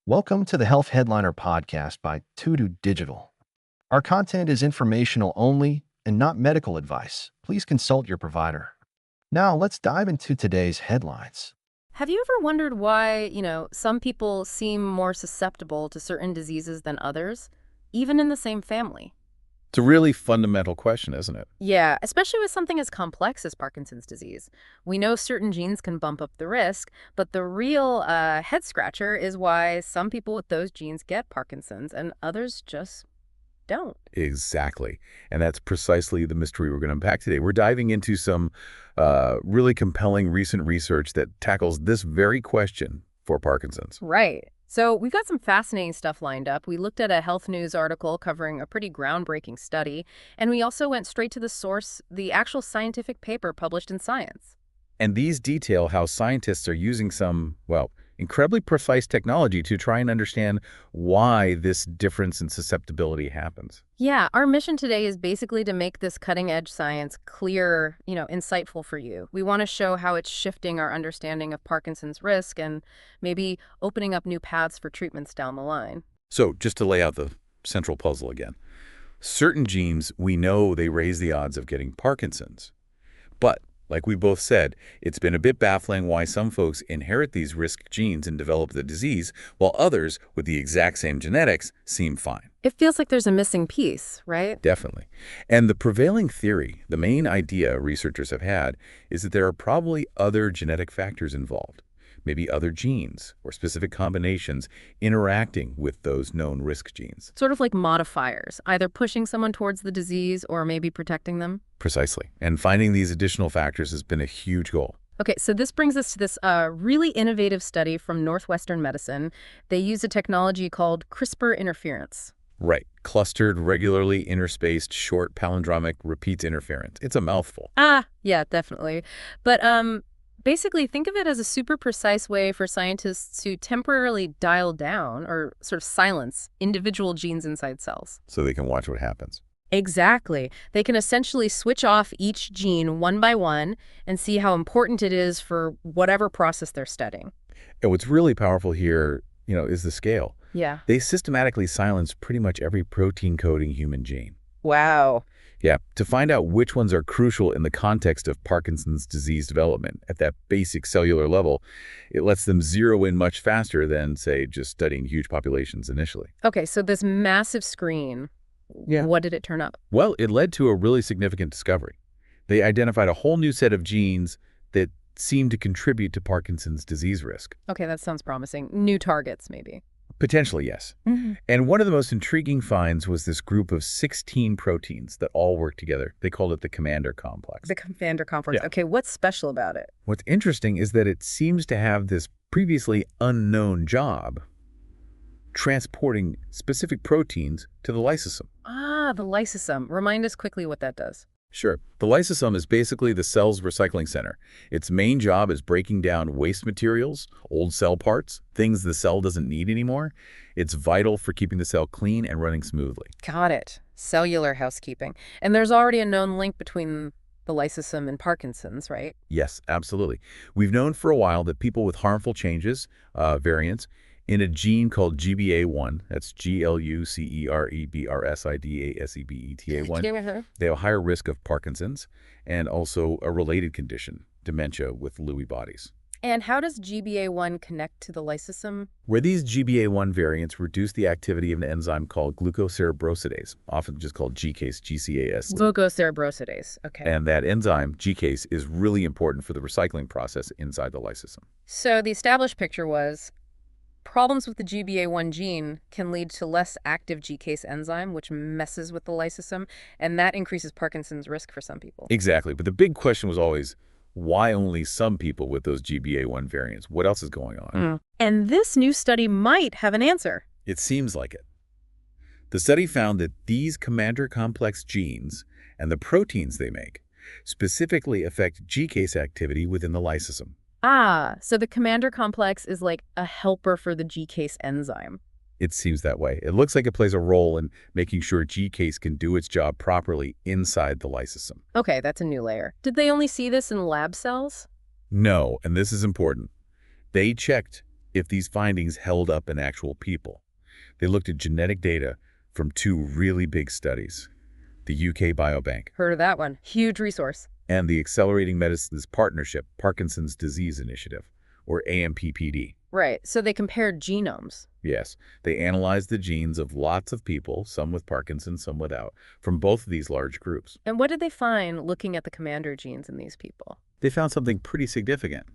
Welcome to the Health Headliner podcast by Tudu Digital. Our content is informational only and not medical advice. Please consult your provider. Now, let's dive into today's headlines. Have you ever wondered why, some people seem more susceptible to certain diseases than others, even in the same family? It's a really fundamental question, isn't it? Yeah, especially with something as complex as Parkinson's disease. We know certain genes can bump up the risk, but the real head scratcher is why some people with those genes get Parkinson's and others just don't. Exactly. And that's precisely the mystery we're going to unpack today. We're diving into some really compelling recent research that tackles this very question for Parkinson's. Right. So we've got some fascinating stuff lined up. We looked at a health news article covering a pretty groundbreaking study, and we also went straight to the source, the actual scientific paper published in Science. And these detail how scientists are using some, well, incredibly precise technology to try and understand why this difference in susceptibility happens. Yeah, our mission today is basically to make this cutting-edge science clear, insightful for you. We want to show how it's shifting our understanding of Parkinson's risk and maybe opening up new paths for treatments down the line. So just to lay out the central puzzle again, certain genes, we know they raise the odds of getting Parkinson's. But like we both said, it's been a bit baffling why some folks inherit these risk genes and develop the disease, while others with the exact same genetics seem fine. It feels like there's a missing piece, right? Definitely. And the prevailing theory, the main idea researchers have had, is that there are probably other genetic factors involved. Maybe other genes or specific combinations interacting with those known risk genes. Sort of like modifiers, either pushing someone towards the disease or maybe protecting them. Precisely. And finding these additional factors has been a huge goal. Okay, so this brings us to this really innovative study from Northwestern Medicine. They use a technology called CRISPR interference. Right. Clustered, regularly interspaced, short palindromic repeats interference. It's a mouthful. Yeah, definitely. But basically, think of it as a super precise way for scientists to temporarily dial down or sort of silence individual genes inside cells. So they can watch what happens. Exactly. They can essentially switch off each gene one by one and see how important it is for whatever process they're studying. And what's really powerful here, is the scale. Yeah. They systematically silence pretty much every protein-coding human gene. Wow. Yeah, to find out which ones are crucial in the context of Parkinson's disease development at that basic cellular level, it lets them zero in much faster than, say, just studying huge populations initially. Okay, so this massive screen, what did it turn up? Well, it led to a really significant discovery. They identified a whole new set of genes that seem to contribute to Parkinson's disease risk. Okay, that sounds promising. New targets, maybe. Potentially, yes. And one of the most intriguing finds was this group of 16 proteins that all work together. They called it the commander complex. The commander complex. Yeah. Okay, what's special about it? What's interesting is that it seems to have this previously unknown job transporting specific proteins to the lysosome. The lysosome. Remind us quickly what that does. Sure. The lysosome is basically the cell's recycling center. Its main job is breaking down waste materials, old cell parts, things the cell doesn't need anymore. It's vital for keeping the cell clean and running smoothly. Got it. Cellular housekeeping. And there's already a known link between the lysosome and Parkinson's, right? Yes, absolutely. We've known for a while that people with harmful changes, variants, in a gene called GBA1, that's GLUCEREBRSIDASEBETA1, they have a higher risk of Parkinson's and also a related condition, dementia with Lewy bodies. And how does GBA1 connect to the lysosome? Where these GBA1 variants reduce the activity of an enzyme called glucocerebrosidase, often just called GCase, GCAS. Glucocerebrosidase, okay. And that enzyme, GCase, is really important for the recycling process inside the lysosome. So the established picture was problems with the GBA1 gene can lead to less active GCase enzyme, which messes with the lysosome, and that increases Parkinson's risk for some people. Exactly. But the big question was always, why only some people with those GBA1 variants? What else is going on? And this new study might have an answer. It seems like it. The study found that these commander complex genes and the proteins they make specifically affect GCase activity within the lysosome. So the commander complex is like a helper for the GCase enzyme. It seems that way. It looks like it plays a role in making sure GCase can do its job properly inside the lysosome. Okay, that's a new layer. Did they only see this in lab cells? No, and this is important. They checked if these findings held up in actual people. They looked at genetic data from two really big studies, the UK Biobank Heard of that one. Huge resource. and the Accelerating Medicines Partnership Parkinson's Disease Initiative, or AMPPD. Right. So they compared genomes. Yes, they analyzed the genes of lots of people, some with Parkinson's, some without, from both of these large groups. And what did they find looking at the commander genes in these people? They found something pretty significant.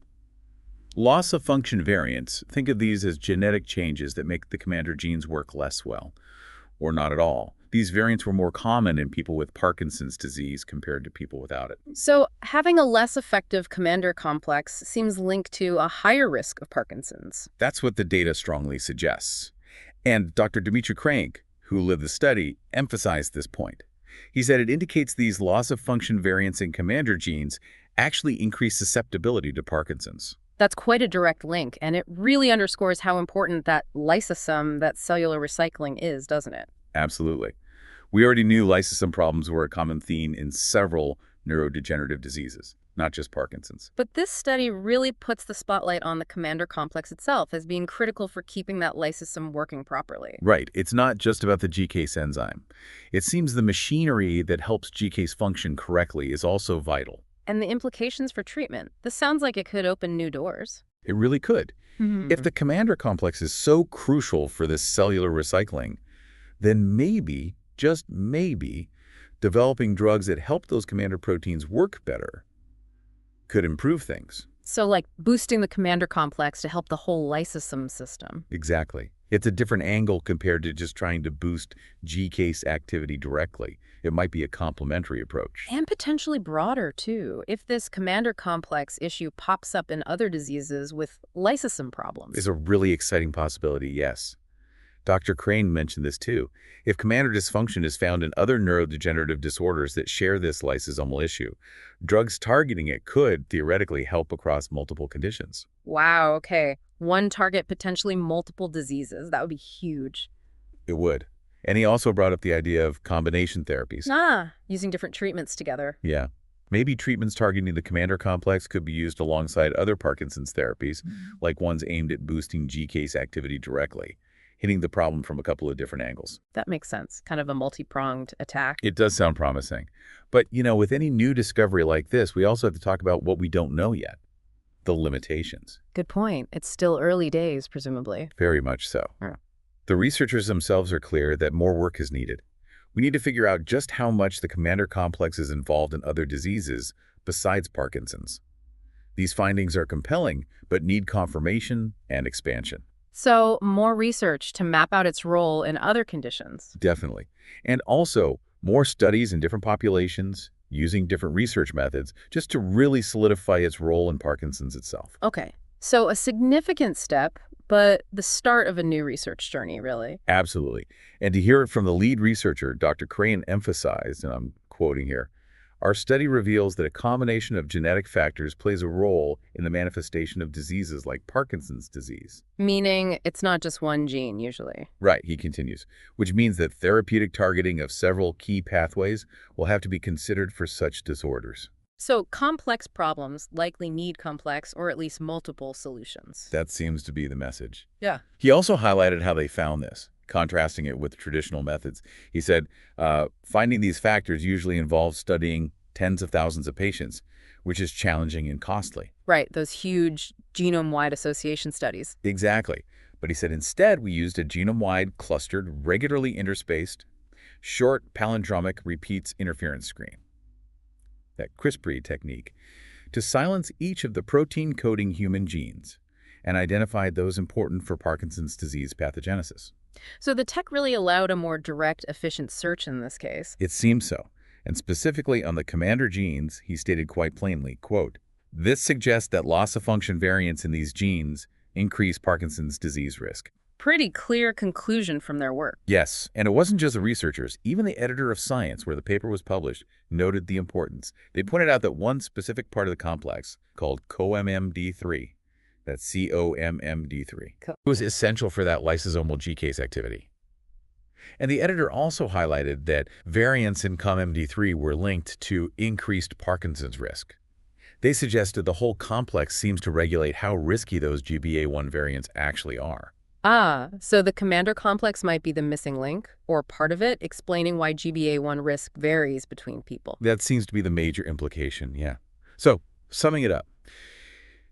Loss of function variants, think of these as genetic changes that make the commander genes work less well, or not at all. These variants were more common in people with Parkinson's disease compared to people without it. So having a less effective commander complex seems linked to a higher risk of Parkinson's. That's what the data strongly suggests. And Dr. Dmitry Krank, who led the study, emphasized this point. He said it indicates these loss-of-function variants in commander genes actually increase susceptibility to Parkinson's. That's quite a direct link, and it really underscores how important that lysosome, that cellular recycling is, doesn't it? Absolutely. We already knew lysosome problems were a common theme in several neurodegenerative diseases, not just Parkinson's. But this study really puts the spotlight on the commander complex itself as being critical for keeping that lysosome working properly. Right. It's not just about the GCase enzyme. It seems the machinery that helps GCase function correctly is also vital. And the implications for treatment. This sounds like it could open new doors. It really could. If the commander complex is so crucial for this cellular recycling, then maybe, just maybe, developing drugs that help those commander proteins work better could improve things. So like boosting the commander complex to help the whole lysosome system. Exactly. It's a different angle compared to just trying to boost GCase activity directly. It might be a complementary approach. And potentially broader, too, if this commander complex issue pops up in other diseases with lysosome problems. Is a really exciting possibility, yes. Dr. Crane mentioned this too. If commander dysfunction is found in other neurodegenerative disorders that share this lysosomal issue, drugs targeting it could theoretically help across multiple conditions. Wow, okay. One target, potentially multiple diseases. That would be huge. It would. And he also brought up the idea of combination therapies. Using different treatments together. Yeah. Maybe treatments targeting the commander complex could be used alongside other Parkinson's therapies, like ones aimed at boosting GCase activity directly, hitting the problem from a couple of different angles. That makes sense. Kind of a multi-pronged attack. It does sound promising. But, with any new discovery like this, we also have to talk about what we don't know yet. The limitations. Good point. It's still early days, presumably. Very much so. Yeah. The researchers themselves are clear that more work is needed. We need to figure out just how much the commander complex is involved in other diseases besides Parkinson's. These findings are compelling, but need confirmation and expansion. So more research to map out its role in other conditions. Definitely. And also more studies in different populations using different research methods just to really solidify its role in Parkinson's itself. Okay. So a significant step, but the start of a new research journey, really. Absolutely. And to hear it from the lead researcher, Dr. Crane emphasized, and I'm quoting here, our study reveals that a combination of genetic factors plays a role in the manifestation of diseases like Parkinson's disease. Meaning it's not just one gene, usually. Right, he continues, which means that therapeutic targeting of several key pathways will have to be considered for such disorders. So complex problems likely need complex or at least multiple solutions. That seems to be the message. Yeah. He also highlighted how they found this, contrasting it with traditional methods. He said, finding these factors usually involves studying tens of thousands of patients, which is challenging and costly. Right, those huge genome-wide association studies. Exactly. But he said instead we used a genome-wide, clustered, regularly interspaced, short palindromic repeats interference screen, that CRISPR technique, to silence each of the protein-coding human genes and identified those important for Parkinson's disease pathogenesis. So the tech really allowed a more direct, efficient search in this case. It seems so. And specifically on the commander genes, he stated quite plainly, quote, "This suggests that loss-of-function variants in these genes increase Parkinson's disease risk." Pretty clear conclusion from their work. Yes, and it wasn't just the researchers. Even the editor of Science, where the paper was published, noted the importance. They pointed out that one specific part of the complex, called COMMD3, that's COMMD3, was essential for that lysosomal GCase activity. And the editor also highlighted that variants in COMMD3 were linked to increased Parkinson's risk. They suggested the whole complex seems to regulate how risky those GBA1 variants actually are. Ah, so the commander complex might be the missing link, or part of it, explaining why GBA1 risk varies between people. That seems to be the major implication, yeah. So, summing it up,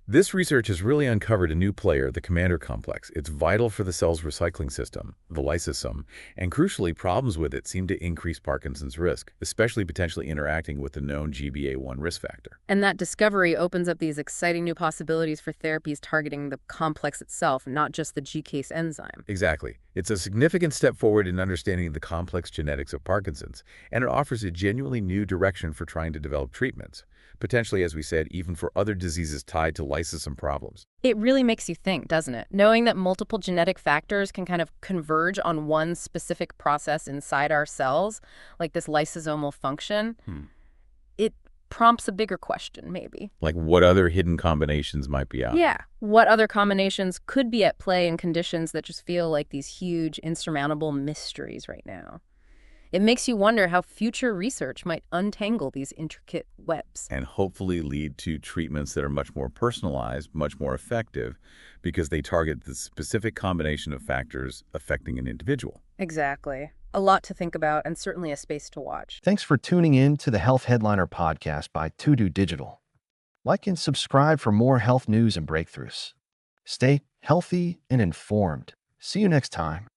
this research has really uncovered a new player, the commander complex. It's vital for the cell's recycling system, the lysosome, and crucially, problems with it seem to increase Parkinson's risk, especially potentially interacting with the known GBA1 risk factor. And that discovery opens up these exciting new possibilities for therapies targeting the complex itself, not just the GCase enzyme. Exactly. It's a significant step forward in understanding the complex genetics of Parkinson's, and it offers a genuinely new direction for trying to develop treatments, potentially, as we said, even for other diseases tied to lysosome problems. It really makes you think, doesn't it? Knowing that multiple genetic factors can kind of converge on one specific process inside our cells, like this lysosomal function, it prompts a bigger question, maybe. Like what other hidden combinations might be out there? Yeah. What other combinations could be at play in conditions that just feel like these huge, insurmountable mysteries right now? It makes you wonder how future research might untangle these intricate webs. And hopefully lead to treatments that are much more personalized, much more effective, because they target the specific combination of factors affecting an individual. Exactly. A lot to think about and certainly a space to watch. Thanks for tuning in to the Health Headliner podcast by To Digital. Like and subscribe for more health news and breakthroughs. Stay healthy and informed. See you next time.